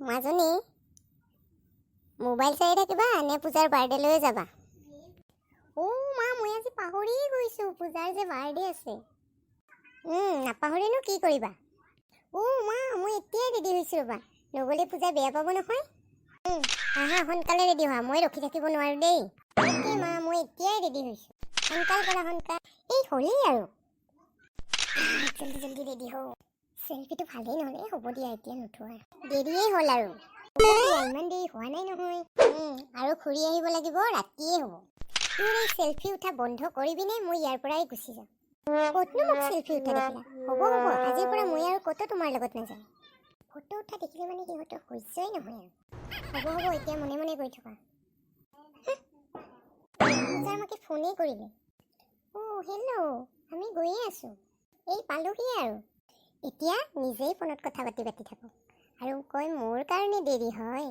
মাজনী মোবাইল চাই থাকিবা নে পূজাৰ বাৰ্থডেলৈ যাবা? মা মই আজি পাহৰিয়ে গৈছোঁ, পূজাৰ যে বাৰ্থডে আছে। নাপাহৰিনো কি কৰিবা? মা মই এতিয়াই ৰেডি হৈছোঁ ৰ'বা, নগ'লে পূজা বেয়া পাব নহয়। আহা সোনকালে ৰেডি হোৱা, মই ৰখি থাকিব নোৱাৰোঁ দেই। মা মই এতিয়াই ৰেডি হৈছোঁ, সোনকাল কৰা সোনকাল। হ'লেই আৰু জল্দি জল্দি ৰেডি হওঁ। চেল্ফিটো ভালেই নহ'লে হ'ব দিয়া, এতিয়া নুঠোৱা, দেৰিয়েই হ'ল আৰু। ইমান দেৰি হোৱা নাই নহয়। আৰু ঘূৰি আহিব লাগিব, ৰাতিয়ে হ'ব। তোৰ এই চেল্ফি উঠা বন্ধ কৰিবিনে? মই ইয়াৰ পৰাই গুচি যাম। ক'তনো মোক চেল্ফি উঠা দেখিলা? হ'ব আজিৰ পৰা মই আৰু ক'তো তোমাৰ লগত নাযাওঁ। ফটো উঠা দেখিলে মানে সিহঁতৰ সহ্যই নহয় আৰু। হ'ব এতিয়া মনে মনে গৈ থকা। পূজাৰ মাকে ফোনেই কৰিলে। হেল্ল', আমি গৈয়ে আছোঁ, এই পালোহি আৰু। এতিয়া নিজেই ফোনত কথা পাতি থাকোঁ আৰু কয় মোৰ কাৰণে দেৰি হয়।